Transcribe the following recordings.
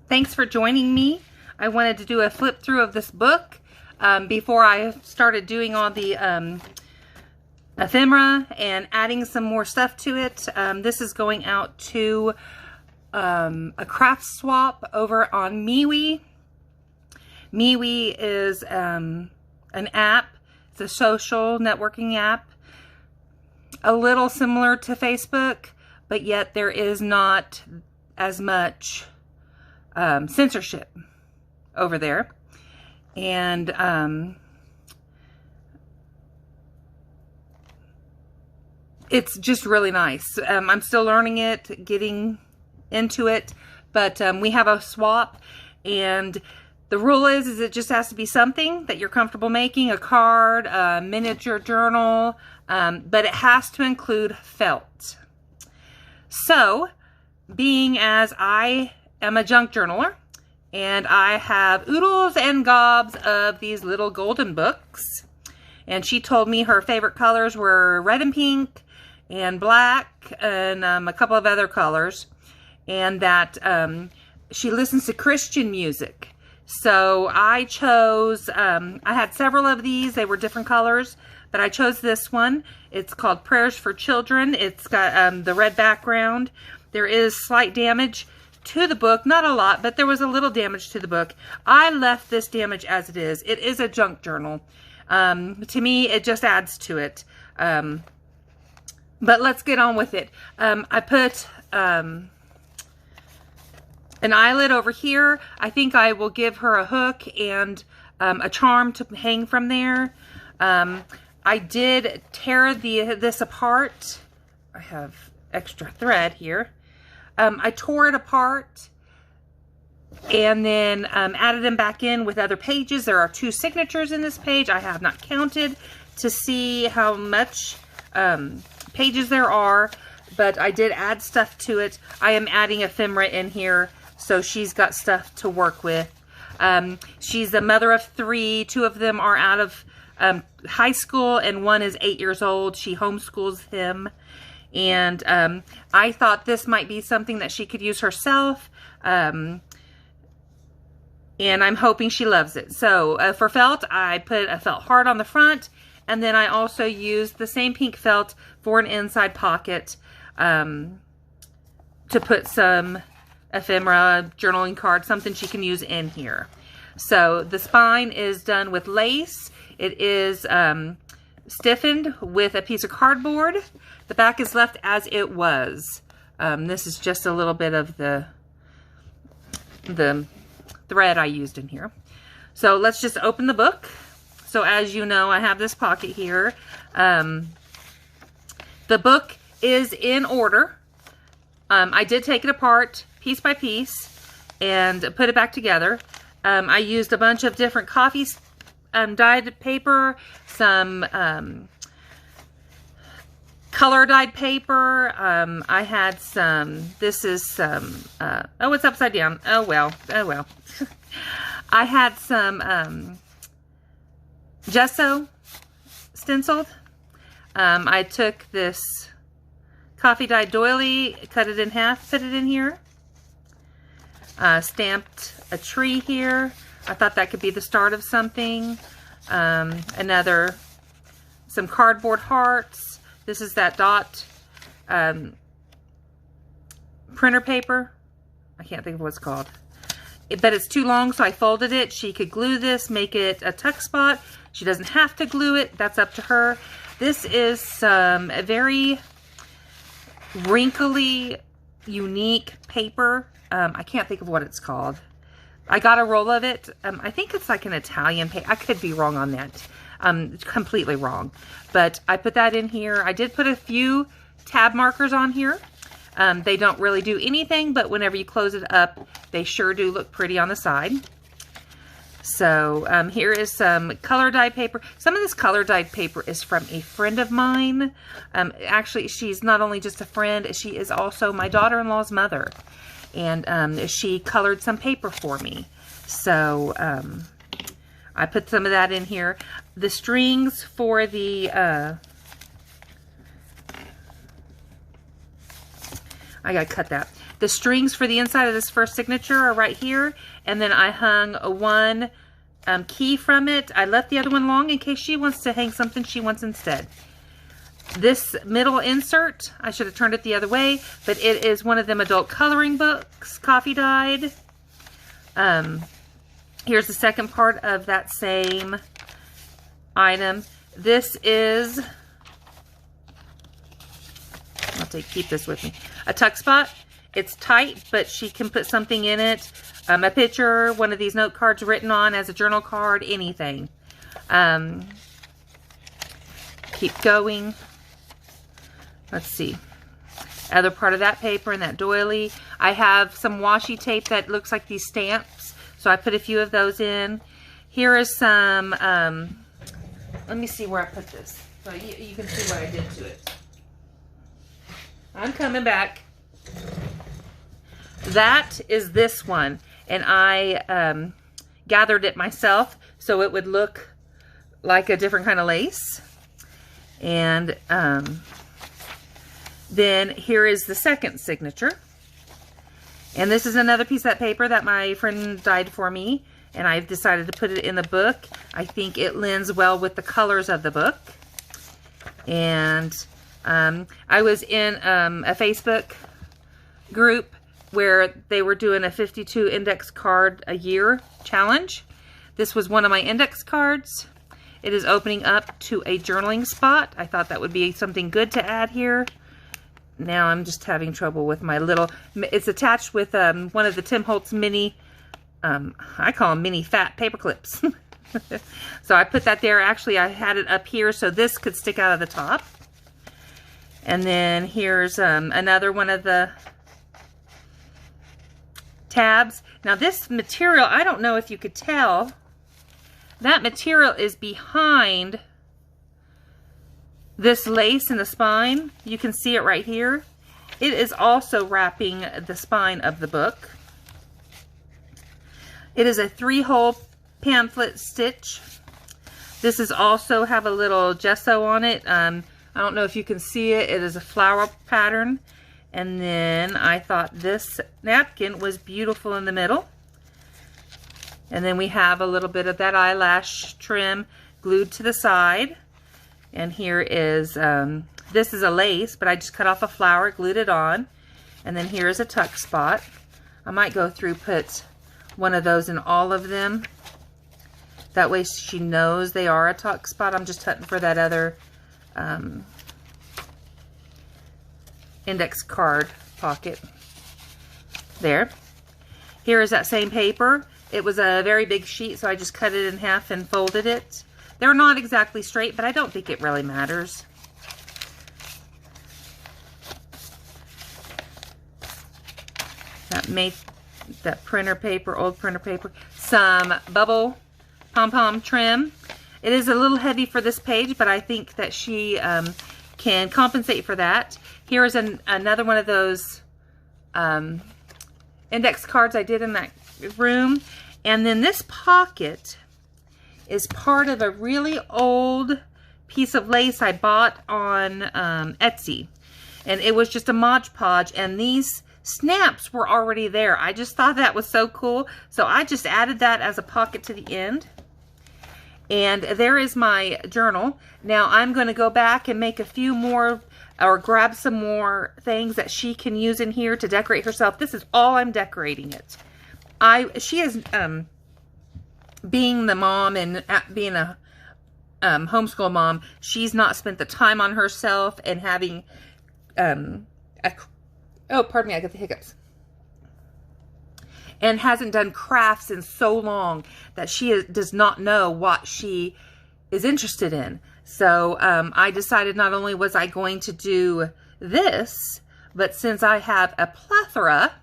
Thanks for joining me. I wanted to do a flip through of this book before I started doing all the ephemera and adding some more stuff to it. This is going out to a craft swap over on Mewe. Mewe is an app. It's a social networking app. A little similar to Facebook, but yet there is not as much censorship over there. And it's just really nice. I'm still learning it, getting into it, but we have a swap, and the rule is it just has to be something that you're comfortable making, a card, a miniature journal, but it has to include felt. So, being as I am a junk journaler, and I have oodles and gobs of these little golden books, and she told me her favorite colors were red and pink, and black, and a couple of other colors, and that she listens to Christian music. So I chose, I had several of these. They were different colors, but I chose this one. It's called Prayers for Children. It's got the red background. There is slight damage to the book. Not a lot, but there was a little damage to the book. I left this damage as it is. It is a junk journal. To me, it just adds to it. But let's get on with it. I put an eyelid over here. I think I will give her a hook and a charm to hang from there. I did tear this apart. I have extra thread here. I tore it apart and then added them back in with other pages. There are 2 signatures in this page. I have not counted to see how much pages there are, but I did add stuff to it. I am adding ephemera in here, so she's got stuff to work with. She's a mother of 3. 2 of them are out of high school, and 1 is 8 years old. She homeschools him. And I thought this might be something that she could use herself. And I'm hoping she loves it. So for felt, I put a felt heart on the front. And then I also used the same pink felt for an inside pocket to put some ephemera, journaling card, something she can use in here. So the spine is done with lace. It is stiffened with a piece of cardboard. The back is left as it was. This is just a little bit of the thread I used in here. So let's just open the book. So as you know, I have this pocket here. The book is in order. I did take it apart piece by piece and put it back together. I used a bunch of different coffee dyed paper, some color dyed paper. I had some, this is some, oh, it's upside down. Oh, well. Oh, well. I had some gesso stenciled. I took this coffee dyed doily, cut it in half, put it in here. Stamped a tree here. I thought that could be the start of something. Some cardboard hearts. This is that dot printer paper. I can't think of what it's called. But it's too long, so I folded it. She could glue this, make it a tuck spot. She doesn't have to glue it. That's up to her. This is some very wrinkly, unique paper. I can't think of what it's called. I got a roll of it. I think it's like an Italian paper. I could be wrong on that. Completely wrong. But I put that in here. I did put a few tab markers on here. They don't really do anything, but whenever you close it up, they sure do look pretty on the side. So here is some color dyed paper. Some of this color dyed paper is from a friend of mine. Actually, she's not only just a friend, she is also my daughter-in-law's mother. And she colored some paper for me. So I put some of that in here. The strings for the I gotta cut that. The strings for the inside of this first signature are right here, and then I hung one key from it. I left the other one long in case she wants to hang something she wants instead. This middle insert, I should have turned it the other way, but it is one of them adult coloring books, coffee dyed. Here's the second part of that same item. This is, keep this with me, a tuck spot. It's tight, but she can put something in it. A picture, one of these note cards written on as a journal card, anything. Keep going. Let's see. Other part of that paper and that doily. I have some washi tape that looks like these stamps, so I put a few of those in. Here is some, let me see where I put this, so you can see what I did to it. I'm coming back. That is this one, and I gathered it myself so it would look like a different kind of lace. And then here is the second signature. And this is another piece of that paper that my friend dyed for me, and I've decided to put it in the book. I think it lends well with the colors of the book. And I was in a Facebook group where they were doing a 52 index card a year challenge. This was one of my index cards. It is opening up to a journaling spot. I thought that would be something good to add here. Now I'm just having trouble with my little, it's attached with one of the Tim Holtz mini, I call them mini fat paper clips. So I put that there. Actually, I had it up here so this could stick out of the top. And then here's another one of the tabs. Now this material, I don't know if you could tell, that material is behind this lace in the spine. You can see it right here. It is also wrapping the spine of the book. It is a 3-hole pamphlet stitch. This is also have a little gesso on it. I don't know if you can see it. It is a flower pattern. And then I thought this napkin was beautiful in the middle. And then we have a little bit of that eyelash trim glued to the side. And here is, this is a lace, but I just cut off a flower, glued it on. And then here is a tuck spot. I might go through, put one of those in all of them. That way she knows they are a tuck spot. I'm just hunting for that other index card pocket. There. Here is that same paper. It was a very big sheet, so I just cut it in half and folded it. They're not exactly straight, but I don't think it really matters. That printer paper, old printer paper. Some bubble pom-pom trim. It is a little heavy for this page, but I think that she can compensate for that. Here is another one of those index cards I did in that room. And then this pocket is part of a really old piece of lace I bought on Etsy. And it was just a Mod Podge, and these snaps were already there. I just thought that was so cool. So I just added that as a pocket to the end. And there is my journal. Now I'm going to go back and make a few more, or grab some more things that she can use in here to decorate herself. This is all I'm decorating it. She is, being the mom and being a homeschool mom, she's not spent the time on herself and having, oh, pardon me, I got the hiccups. And hasn't done crafts in so long that she does not know what she is interested in. So I decided not only was I going to do this, but since I have a plethora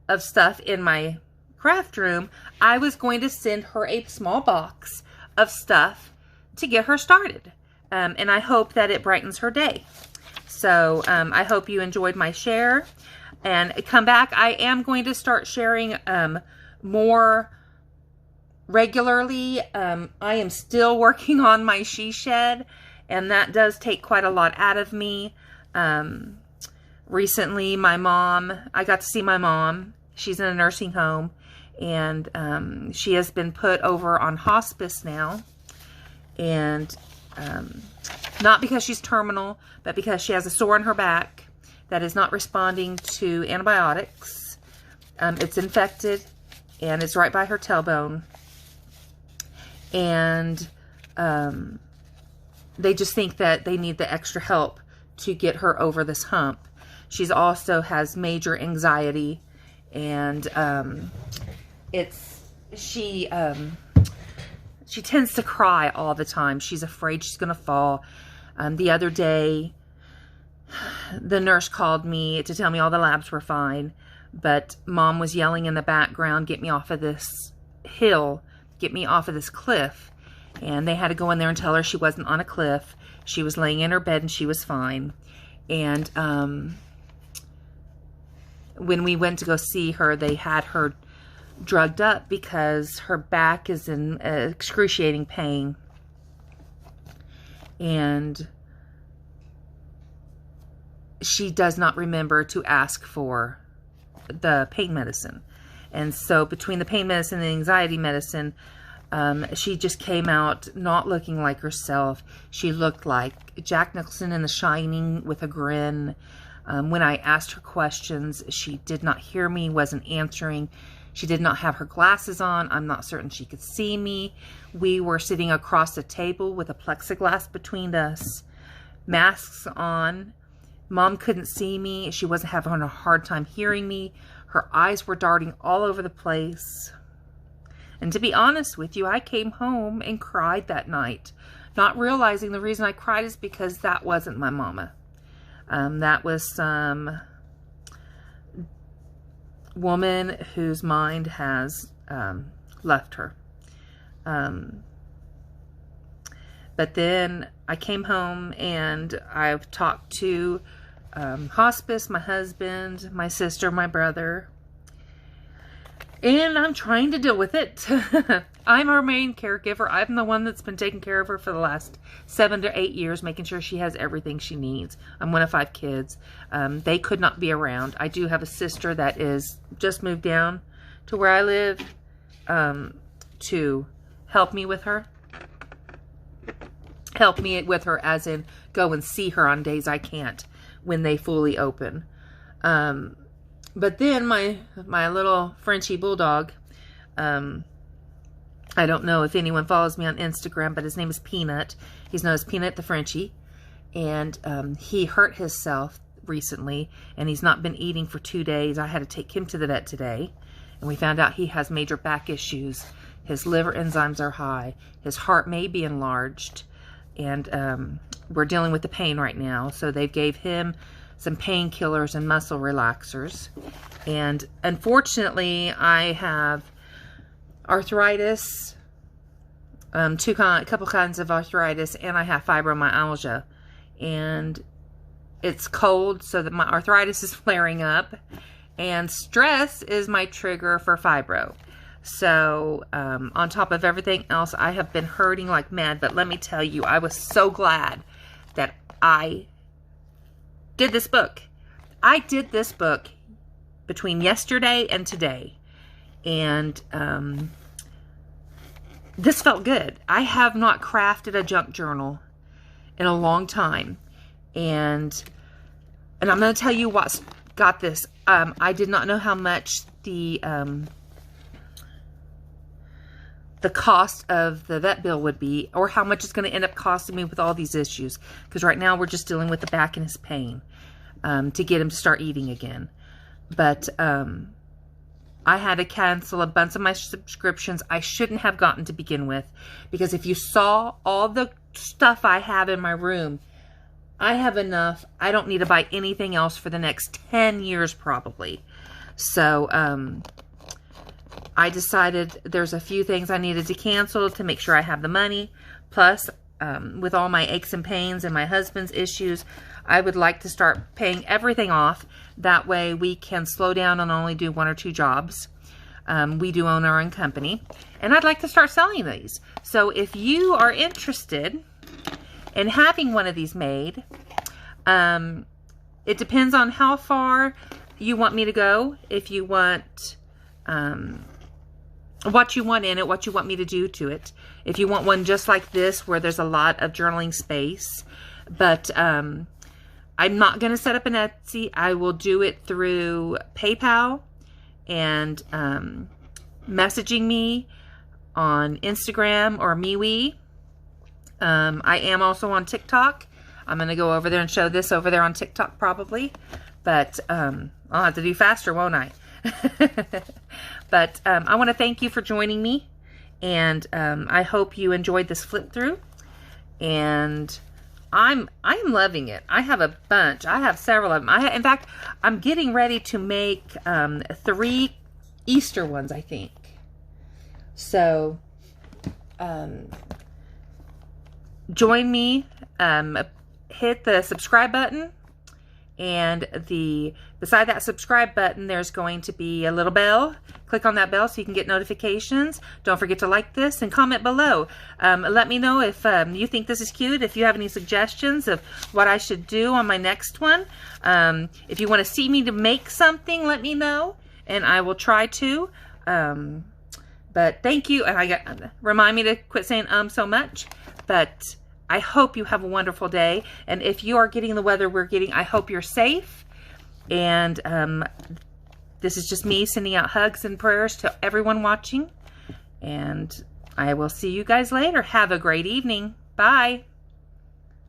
of stuff in my craft room, I was going to send her a small box of stuff to get her started. And I hope that it brightens her day. So I hope you enjoyed my share. And come back. I am going to start sharing more regularly. I am still working on my she shed, and that does take quite a lot out of me. Recently, I got to see my mom. She's in a nursing home, and she has been put over on hospice now. And not because she's terminal, but because she has a sore in her back that is not responding to antibiotics. It's infected, and it's right by her tailbone. And they just think that they need the extra help to get her over this hump. She's also has major anxiety, and she tends to cry all the time. She's afraid she's going to fall. The other day, the nurse called me to tell me all the labs were fine, but Mom was yelling in the background, "Get me off of this hill, get me off of this cliff." And they had to go in there and tell her she wasn't on a cliff. She was laying in her bed and she was fine. And when we went to go see her, they had her drugged up because her back is in excruciating pain. And she does not remember to ask for the pain medicine. And so between the pain medicine and the anxiety medicine, she just came out not looking like herself. She looked like Jack Nicholson in The Shining with a grin. When I asked her questions, she did not hear me, wasn't answering. She did not have her glasses on. I'm not certain she could see me. We were sitting across the table with a plexiglass between us, masks on. Mom couldn't see me. She wasn't having a hard time hearing me. Her eyes were darting all over the place. And to be honest with you, I came home and cried that night, not realizing the reason I cried is because that wasn't my mama. That was some woman whose mind has left her. But then I came home and I've talked to hospice, my husband, my sister, my brother, and I'm trying to deal with it. I'm her main caregiver. I'm the one that's been taking care of her for the last 7 to 8 years, making sure she has everything she needs. I'm one of 5 kids. They could not be around. I do have a sister that is just moved down to where I live to help me with her. Help me with her as in go and see her on days I can't when they fully open. But then my little Frenchie bulldog, I don't know if anyone follows me on Instagram, but his name is Peanut. He's known as Peanut the Frenchie. And he hurt himself recently, and he's not been eating for 2 days. I had to take him to the vet today, and we found out he has major back issues. His liver enzymes are high. His heart may be enlarged, and we're dealing with the pain right now. So they gave him some painkillers and muscle relaxers. And unfortunately, I have arthritis, a couple kinds of arthritis, and I have fibromyalgia. And it's cold, so that my arthritis is flaring up, and stress is my trigger for fibro. So on top of everything else, I have been hurting like mad. But let me tell you, I was so glad that I did this book. I did this book between yesterday and today. And this felt good. I have not crafted a junk journal in a long time. And I'm going to tell you what's got this. I did not know how much the cost of the vet bill would be, or how much it's going to end up costing me with all these issues. Because right now we're just dealing with the back and his pain to get him to start eating again. But I had to cancel a bunch of my subscriptions I shouldn't have gotten to begin with. Because if you saw all the stuff I have in my room, I have enough. I don't need to buy anything else for the next 10 years probably. So I decided there's a few things I needed to cancel to make sure I have the money. Plus, with all my aches and pains and my husband's issues, I would like to start paying everything off. That way we can slow down and only do 1 or 2 jobs. We do own our own company. And I'd like to start selling these. So if you are interested in having one of these made, it depends on how far you want me to go. If you want what you want in it, what you want me to do to it. If you want one just like this where there's a lot of journaling space. But I'm not going to set up an Etsy. I will do it through PayPal and messaging me on Instagram or Mewe. I am also on TikTok. I'm going to go over there and show this over there on TikTok probably. But I'll have to do faster, won't I? But I want to thank you for joining me. And I hope you enjoyed this flip through. And I'm loving it. I have a bunch. I have several of them. In fact, I'm getting ready to make 3 Easter ones, I think. So, join me. Hit the subscribe button. And beside that subscribe button, there's going to be a little bell. Click on that bell so you can get notifications. Don't forget to like this and comment below. Let me know if you think this is cute. If you have any suggestions of what I should do on my next one. If you want to see me to make something, let me know. And I will try to. But thank you. And remind me to quit saying so much. But I hope you have a wonderful day. And if you are getting the weather we're getting, I hope you're safe. And this is just me sending out hugs and prayers to everyone watching. And I will see you guys later. Have a great evening. Bye.